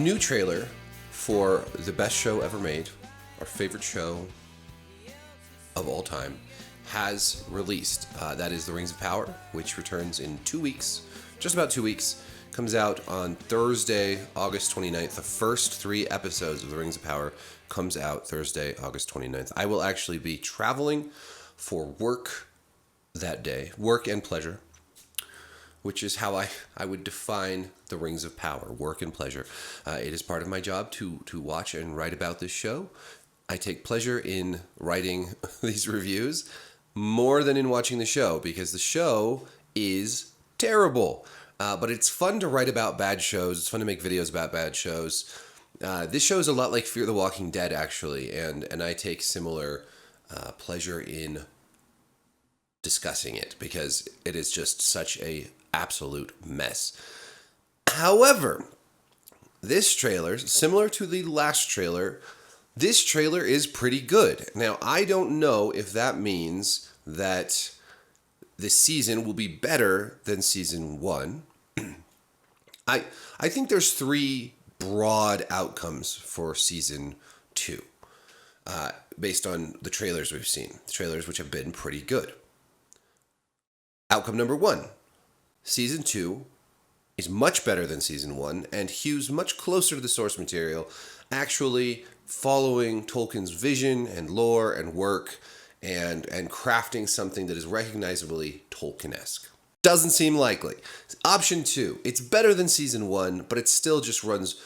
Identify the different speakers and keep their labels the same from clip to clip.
Speaker 1: new trailer for the best show ever made, our favorite show of all time, has released. That is The Rings of Power, which returns in 2 weeks, just about 2 weeks. Comes out on Thursday, August 29th. The first 3 episodes of The Rings of Power comes out Thursday, August 29th. I will actually be traveling for work that day, work and pleasure, which is how I would define The Rings of Power, work and pleasure. It is part of my job to watch and write about this show. I take pleasure in writing these reviews more than in watching the show, because the show is terrible. But it's fun to write about bad shows. It's fun to make videos about bad shows. This show is a lot like Fear the Walking Dead, actually, and I take similar pleasure in discussing it, because it is just such a absolute mess. However, this trailer, similar to the last trailer, this trailer is pretty good. Now, I don't know if that means that this season will be better than season 1. I think there's 3 broad outcomes for season 2, based on the trailers we've seen, the trailers which have been pretty good. Outcome number 1, season 2 is much better than season 1, and hews much closer to the source material, actually following Tolkien's vision and lore and work, and crafting something that is recognizably Tolkien-esque. Doesn't seem likely. Option 2, it's better than season 1, but it still just runs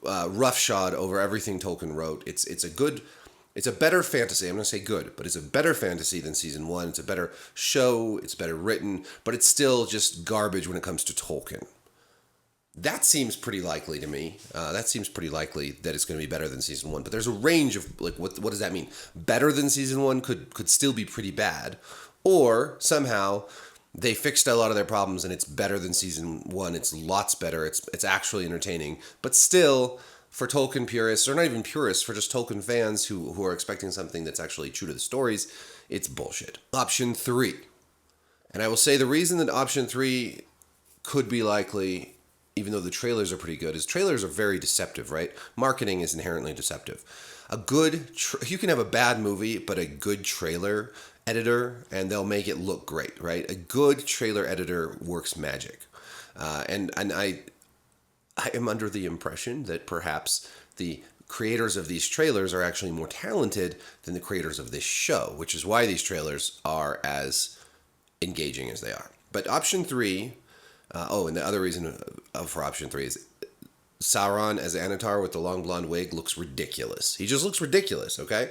Speaker 1: roughshod over everything Tolkien wrote. It's a better fantasy. I'm going to say good, but it's a better fantasy than season 1. It's a better show. It's better written, but it's still just garbage when it comes to Tolkien. That seems pretty likely to me. That seems pretty likely that it's going to be better than season 1. But there's a range of, like, what does that mean? Better than season 1 could still be pretty bad. Or somehow they fixed a lot of their problems and it's better than season 1. It's lots better. It's actually entertaining. But still, for Tolkien purists, or not even purists, for just Tolkien fans who are expecting something that's actually true to the stories, it's bullshit. Option 3. And I will say the reason that option 3 could be likely, even though the trailers are pretty good, is trailers are very deceptive, right? Marketing is inherently deceptive. You can have a bad movie, but a good trailer editor, and they'll make it look great, right? A good trailer editor works magic. And I am under the impression that perhaps the creators of these trailers are actually more talented than the creators of this show, which is why these trailers are as engaging as they are. But option 3... and the other reason for option 3 is Saruman as Anatar with the long blonde wig looks ridiculous. He just looks ridiculous, okay?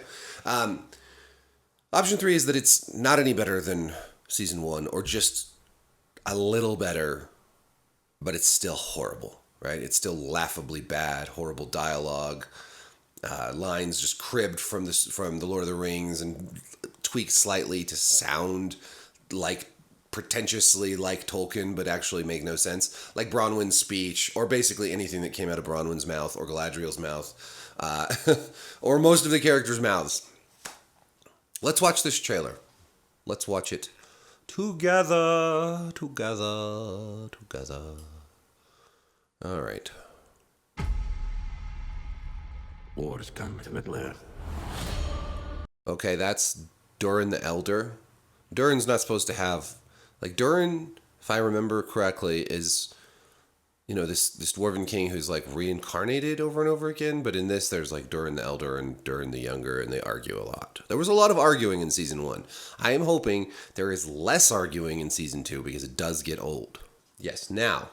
Speaker 1: Option 3 is that it's not any better than season 1, or just a little better, but it's still horrible, right? It's still laughably bad, horrible dialogue, lines just cribbed from the Lord of the Rings and tweaked slightly to sound like pretentiously like Tolkien, but actually make no sense. Like Bronwyn's speech, or basically anything that came out of Bronwyn's mouth, or Galadriel's mouth, or most of the characters' mouths. Let's watch this trailer. Let's watch it together. All right.
Speaker 2: War has come to Middle-earth.
Speaker 1: Okay, that's Durin the Elder. Durin's not supposed to have... Like, Durin, if I remember correctly, is, this dwarven king who's, like, reincarnated over and over again. But in this, there's, like, Durin the Elder and Durin the Younger, and they argue a lot. There was a lot of arguing in season 1. I am hoping there is less arguing in season 2, because it does get old. Yes, now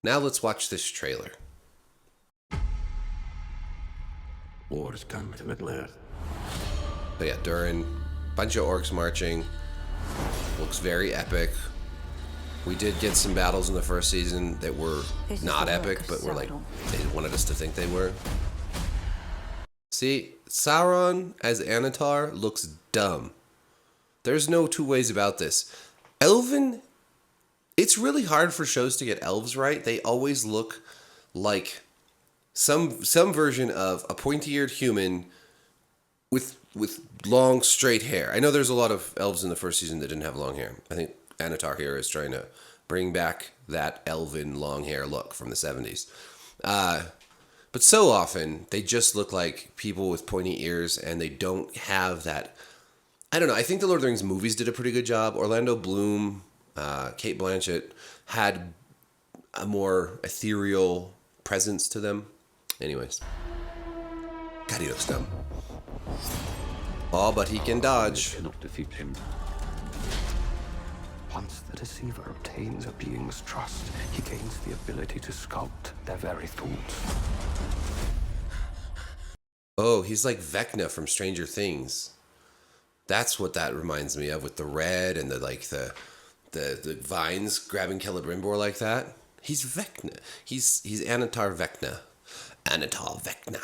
Speaker 1: let's watch this trailer.
Speaker 2: War has come to Middle-earth.
Speaker 1: So yeah, Durin, bunch of orcs marching. Looks very epic. We did get some battles in the first season that were not epic, but were like, they wanted us to think they were. See, Sauron as Anatar looks dumb. There's no two ways about this. Elven, it's really hard for shows to get elves right. They always look like some version of a pointy-eared human with long, straight hair. I know there's a lot of elves in the first season that didn't have long hair. I think Anatar here is trying to bring back that elven long hair look from the 70s. But so often they just look like people with pointy ears, and they don't have that. I don't know. I think the Lord of the Rings movies did a pretty good job. Orlando Bloom, Kate Blanchett had a more ethereal presence to them. Anyways, God, he looks dumb. Oh, but he can dodge.
Speaker 2: Cannot defeat him. Once the deceiver obtains a being's trust, he gains the ability to sculpt their very thoughts.
Speaker 1: Oh, he's like Vecna from Stranger Things. That's what that reminds me of, with the red and the vines grabbing Celebrimbor like that. He's Vecna. He's Anatar Vecna. Anatar Vecna.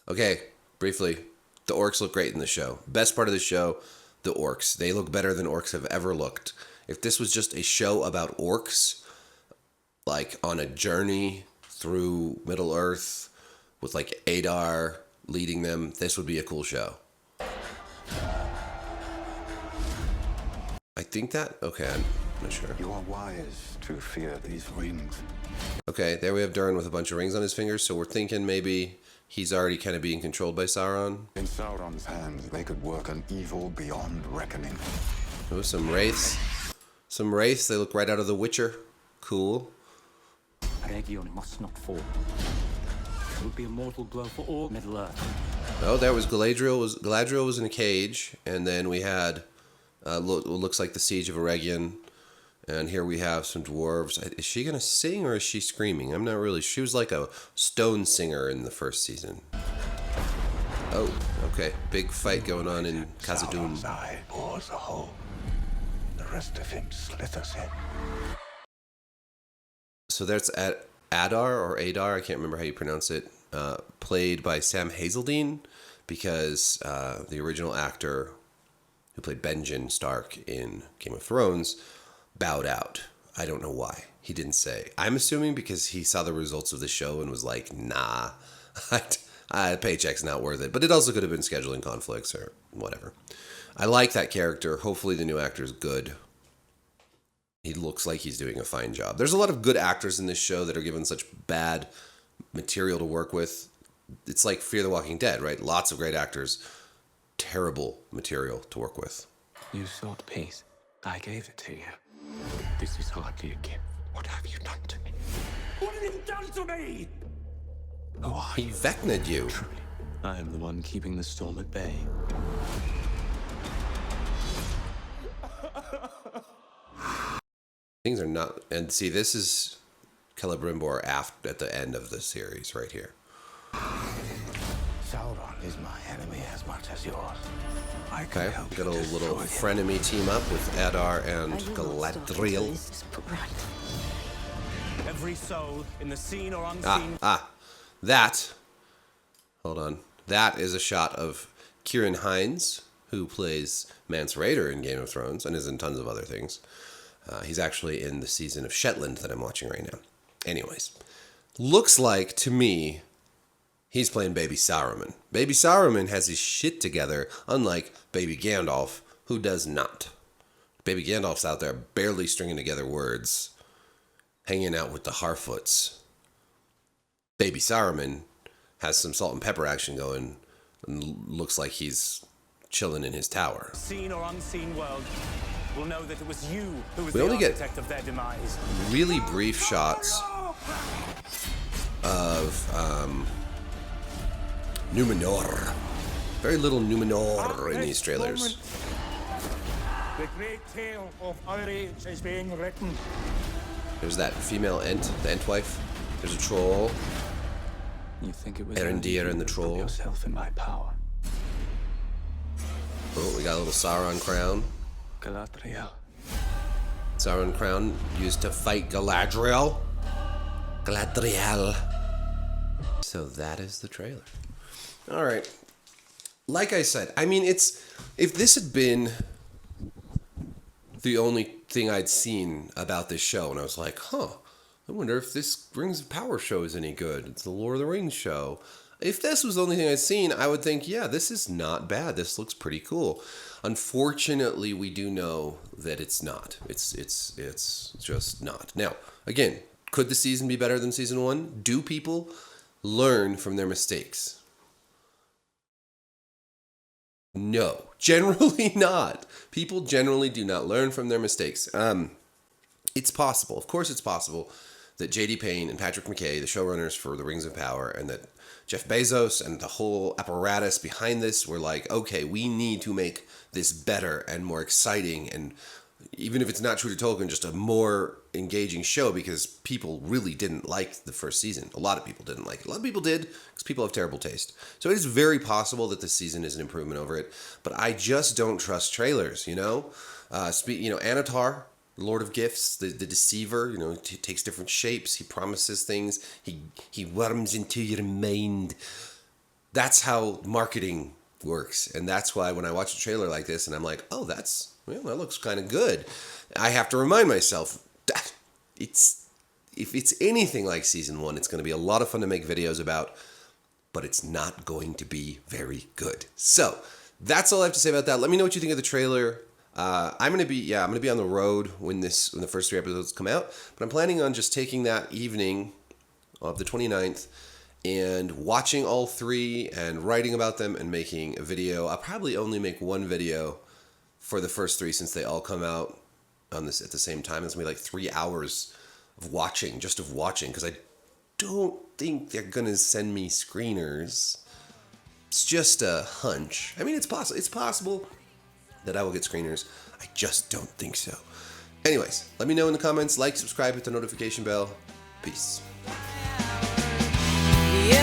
Speaker 1: Okay, briefly, the orcs look great in the show. Best part of the show, the orcs. They look better than orcs have ever looked. If this was just a show about orcs, like on a journey through Middle Earth with like Adar leading them, this would be a cool show. I think that, okay, I'm not sure.
Speaker 2: You are wise to fear these rings.
Speaker 1: Okay, there we have Durin with a bunch of rings on his fingers, so we're thinking maybe he's already kind of being controlled by Sauron.
Speaker 2: In Sauron's hands, they could work an evil beyond reckoning.
Speaker 1: Oh, some wraiths. Some wraiths, they look right out of The Witcher. Cool.
Speaker 3: Region must not fall. It would be a mortal blow for all Middle-earth.
Speaker 1: Oh, there was Galadriel. Galadriel was in a cage, and then we had looks like the Siege of Eregion. And here we have some dwarves. Is she gonna sing or is she screaming? I'm not really. She was like a stone singer in the first season. Oh, okay. Big fight going on in Khazad-dûm.
Speaker 2: Sauron's eye bores a hole. The rest of him slithers in.
Speaker 1: So that's Adar or Adar. I can't remember how you pronounce it. Played by Sam Hazeldine, because the original actor who played Benjen Stark in Game of Thrones bowed out. I don't know why. He didn't say. I'm assuming because he saw the results of the show and was like, nah, paycheck's not worth it. But it also could have been scheduling conflicts or whatever. I like that character. Hopefully the new actor's good. He looks like he's doing a fine job. There's a lot of good actors in this show that are given such bad material to work with. It's like Fear the Walking Dead, right? Lots of great actors, terrible material to work with.
Speaker 2: You sought peace. I gave it to you. This is hardly a gift. What have you done to me?
Speaker 3: What have you done to me?
Speaker 2: Who are
Speaker 1: He
Speaker 2: you?
Speaker 1: Vecna'd you.
Speaker 2: Truly, I am the one keeping the storm at bay.
Speaker 1: Things are not... And see, this is Celebrimbor at the end of the series right here.
Speaker 2: Sauron is my enemy as much as yours. I can
Speaker 1: Okay,
Speaker 2: help
Speaker 1: got a
Speaker 2: you
Speaker 1: little
Speaker 2: destroy him.
Speaker 1: frenemy team up with Adar and Galadriel.
Speaker 3: Every soul in the seen or unseen.
Speaker 1: That, hold on, that is a shot of Ciaran Hinds, who plays Mance Rayder in Game of Thrones and is in tons of other things. He's actually in the season of Shetland that I'm watching right now. Anyways, looks like, to me, he's playing Baby Saruman. Baby Saruman has his shit together, unlike Baby Gandalf, who does not. Baby Gandalf's out there barely stringing together words, hanging out with the Harfoots. Baby Saruman has some salt and pepper action going and looks like he's chilling in his tower.
Speaker 3: Seen or unseen world will know that it was you who was
Speaker 1: We
Speaker 3: the
Speaker 1: only get
Speaker 3: architect of their demise.
Speaker 1: really brief shots of Numenor. Very little Numenor in these trailers.
Speaker 3: The great tale of our age is being written.
Speaker 1: There's that female Ent, the Entwife. There's a troll.
Speaker 2: You think it was
Speaker 1: Erendir and the troll.
Speaker 2: yourself in my power.
Speaker 1: Oh, we got a little Sauron crown.
Speaker 2: Galadriel.
Speaker 1: Sauron crown used to fight Galadriel. Galadriel. So that is the trailer. All right. Like I said, I mean, if this had been the only thing I'd seen about this show, and I was like, I wonder if this Rings of Power show is any good. It's the Lord of the Rings show. If this was the only thing I'd seen, I would think, yeah, this is not bad. This looks pretty cool. Unfortunately, we do know that it's not. It's just not. Now, again, Could the season be better than season 1? Do people learn from their mistakes? No, generally not. People generally do not learn from their mistakes. It's possible. Of course it's possible that J.D. Payne and Patrick McKay, the showrunners for The Rings of Power, and that Jeff Bezos and the whole apparatus behind this were like, okay, we need to make this better and more exciting, and even if it's not true to Tolkien, just a more engaging show, because people really didn't like the first season. A lot of people didn't like it. A lot of people did, because people have terrible taste. So it is very possible that this season is an improvement over it, but I just don't trust trailers, you know? Anatar, Lord of Gifts, the deceiver, he takes different shapes, he promises things, he worms into your mind. That's how marketing works, and that's why when I watch a trailer like this and I'm like, oh, that looks kind of good, I have to remind myself that if it's anything like season 1, it's going to be a lot of fun to make videos about, but it's not going to be very good. So that's all I have to say about that. Let me know what you think of the trailer. I'm gonna be on the road when the first 3 episodes come out, but I'm planning on just taking that evening of the 29th and watching all 3 and writing about them and making a video. I'll probably only make one video for the first 3 since they all come out on this at the same time. It's gonna be like 3 hours of watching, because I don't think they're gonna send me screeners. It's just a hunch. I mean, it's possible. It's possible that I will get screeners. I just don't think so. Anyways, let me know in the comments. Like, subscribe, hit the notification bell. Peace.
Speaker 4: The